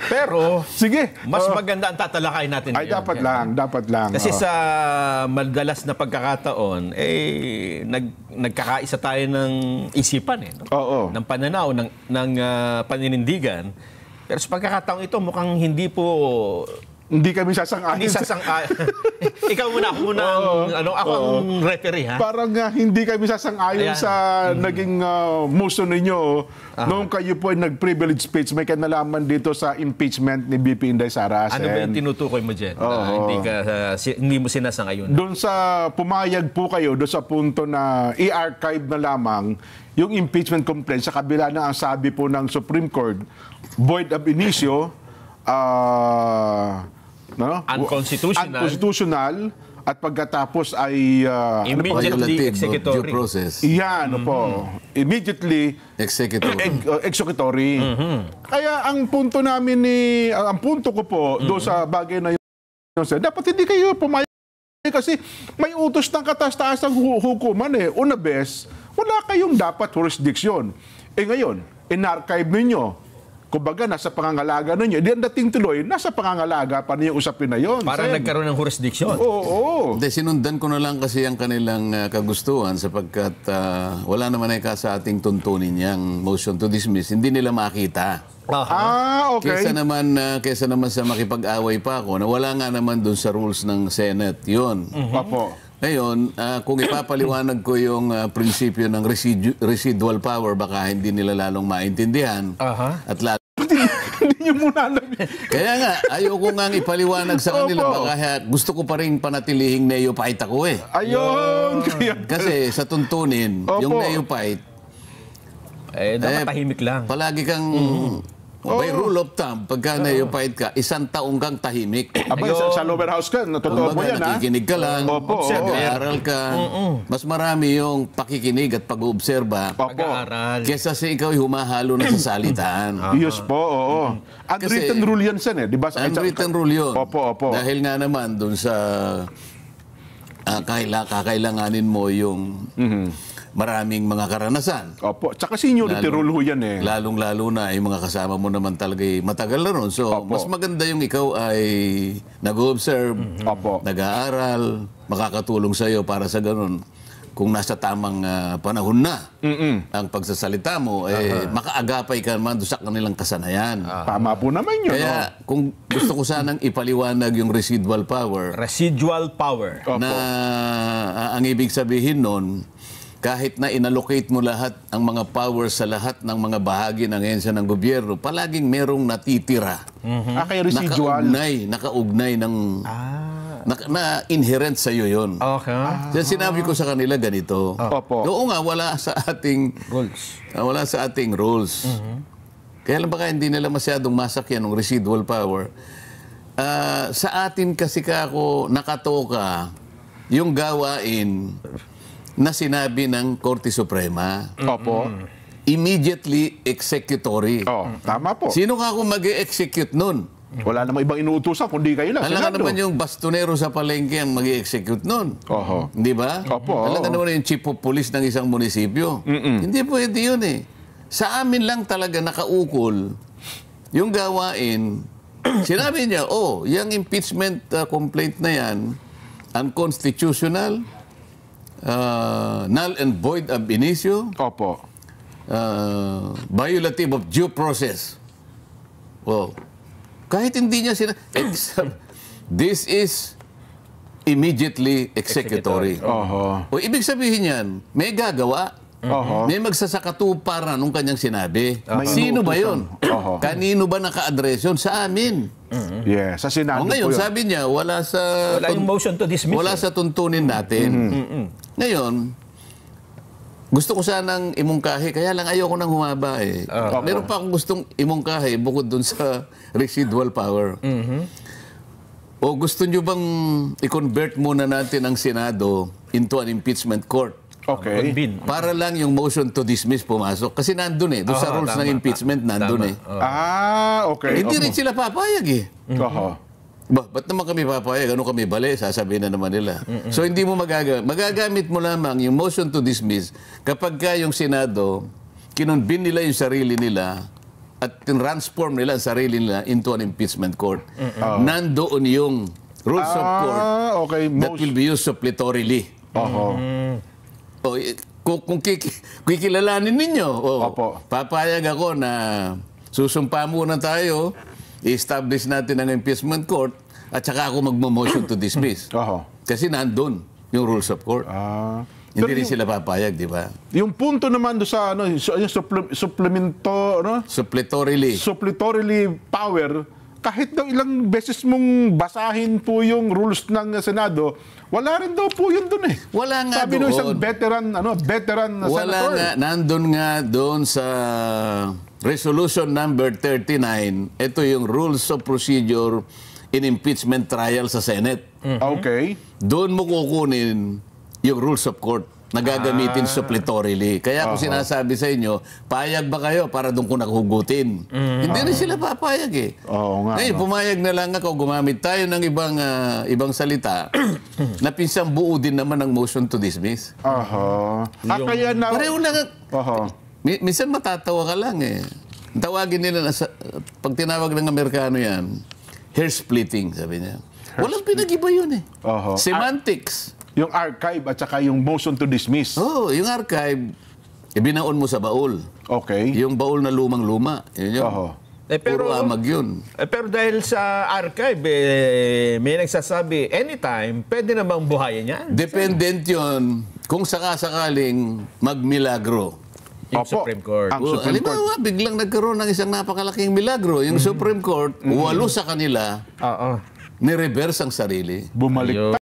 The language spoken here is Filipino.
Pero, Sige. mas maganda ang tatalakayin natin Ay, ngayon. dapat lang. Kasi sa madalas na pagkakataon, nagkakaisa tayo ng isipan, no? Oo. Ng pananaw, ng paninindigan. Pero sa pagkakataong ito, mukhang hindi po... Hindi kami sasang-ayon. Hindi ikaw muna, ako muna ako ang referee, ha? Parang hindi kami sasang-ayon sa naging motion ninyo noong kayo po ay nag-privilege speech. May kinalaman dito sa impeachment ni BP Inday Sara. Ano ba yung tinutukoy mo dyan? Hindi mo sinasang-ayon. Doon sa pumayag po kayo, doon sa punto na i-archive na lamang yung impeachment complaint sa kabila na ang sabi po ng Supreme Court, void ab initio, unconstitutional, at pagkatapos ay immediately executory. Due process. Yan po. Immediately executory. Kaya ang punto namin ang punto ko po doon sa bagay na yun, dapat hindi kayo pumayag kasi may utos ng kataas-taasang hukuman Una bes, wala kayong dapat jurisdiction. Ngayon, in-archive ninyo. Kumbaga, nasa pangangalaga ninyo. Di ang dating tuloy, nasa pangangalaga pa niyo usapin na yun. Para nagkaroon ng jurisdiction. Oo. Hindi, sinundan ko na lang kasi ang kanilang kagustuhan sapagkat wala naman ay sa ating tuntunin yung motion to dismiss. Hindi nila makita. Okay. Kesa naman sa makipag-away pa ako na wala nga naman dun sa rules ng Senate. Yun. Opo. Ngayon, kung ipapaliwanag ko yung prinsipyo ng residual power, baka hindi nila lalong maintindihan. At Hindi nyo muna alam. Kaya nga, ayoko nga ipaliwanag sa kanila. Baka gusto ko pa rin panatilihing neophyte ako Ayun! Kasi sa tuntunin, yung neophyte, dapat tahimik lang. palagi kang... By rule of thumb, pagka neophyte ka, 1 taong kang tahimik. Abay, sa lower house ka, totoo mo yan, nakikinig ka lang, nag-aaral ka. Mas marami yung pakikinig at pag-oobserba kesa sa ikaw ay humahalo na sa salitaan. Yes po, oo. Unwritten rule yan, Sen, di ba? Unwritten rule yun. Opo. Dahil nga naman dun sa kakailanganin mo yung maraming mga karanasan. Opo. Tsaka seniority rule ho yan Lalong-lalo na yung mga kasama mo naman talaga matagal na ron. So, mas maganda yung ikaw ay nag-observe, nag-aaral, makakatulong sa iyo para sa ganun. Kung nasa tamang panahon na ang pagsasalita mo, makaagapay ka naman doon sa kanilang kasanayan. Tama po naman yun. Kaya kung gusto ko sanang ipaliwanag yung residual power. Residual power. Na ang ibig sabihin nun, kahit na inallocate mo lahat ang mga powers sa lahat ng mga bahagi ng ahensya ng gobyerno, palaging merong natitira. Kaya residual. Nakaugnay ng... na inherent sa iyo yun. Kaya sinabi ko sa kanila ganito. Oo nga, wala sa ating rules. Wala sa ating rules. Kaya lang baka hindi nila masyadong masakyan ng residual power. Sa atin kasi kako nakatoka yung gawain na sinabi ng Korte Suprema. Immediately executory. Tama po. Sino ka kung mag-execute nun? Wala namang ibang inuutosan, kundi kayo lang. Alam ka naman yung bastonero sa palengke ang mag-execute nun. Hindi ba? Alam ka naman yung chief of police ng isang munisipyo. Hindi pwede yun Sa amin lang talaga nakaukol yung gawain. Sinabi niya, yung impeachment complaint na yan, unconstitutional, null and void ab initio, violative of due process. Kahit hindi niya this is immediately executory. Ibig sabihin yan, may gagawa, may magsasakatuparan nung kanyang sinabi. Sino ba yun? Kanino ba naka-address yun? Sa amin. Sa Senado po ngayon, yun. sabi niya, wala yung motion to dismiss. Wala sa tuntunin natin. Ngayon, gusto ko sanang imungkahi, kaya lang ayoko nang humaba Meron pa akong gustong imungkahi bukod dun sa residual power. O gusto nyo bang i-convert muna natin ang Senado into an impeachment court? Para lang yung motion to dismiss pumasok. Kasi nandun doon sa rules ng impeachment nandun Hindi rin sila papayag Ba't naman kami papayag? Ano kami bali? Sasabihin na naman nila. So hindi mo magagamit mo lamang yung motion to dismiss kapag yung Senado, kinonvene nila yung sarili nila at transform nila ang sarili nila into an impeachment court. Nandoon yung rules of court okay. that will be used suppletorily. Kung kikilalanin ninyo, papayag ako na susumpa muna tayo, i-establish natin ang impeachment court, at saka ako magmo-motion to dismiss. Kasi nandun yung rules of court. Hindi rin sila papayag, di ba? Yung punto naman do sa yung suppletorily power, kahit daw ilang beses mong basahin po yung rules ng Senado, wala rin daw po yun dun eh. Wala nga Sabi doon. ng isang veteran senator. Wala nga, nandun nga doon sa resolution number 39, ito yung rules of procedure in impeachment trial sa Senate. Okay. Doon mo kukunin yung rules of court na gagamitin suppletorily. Kaya ako sinasabi sa inyo, payag ba kayo para doon ko nakuhugutin? Hindi rin sila papayag eh. Ngayon, pumayag na lang ako, gumamit tayo ng ibang salita na pinsang buo din naman ang motion to dismiss. Kaya na... Pareho lang. Minsan matatawa ka lang eh. Tawagin nila, pag tinawag ng Amerikano yan, hair splitting, sabi niya. Walang pinag-iba yun eh. Semantics. Yung archive at saka yung motion to dismiss. Yung archive, ibinaon mo sa baul. Okay. Yung baul na lumang-luma. Yun yun. Puro amag yun. Pero dahil sa archive, may nagsasabi, anytime, pwede namang buhayin yan. Dependent yun kung sakasakaling magmilagro. Yung Supreme Court. Ang Supreme Court. Halimbawa, biglang nagkaroon ng isang napakalaking milagro. Yung Supreme Court, 8 sa kanila, ni-reverse ang sarili. Bumalik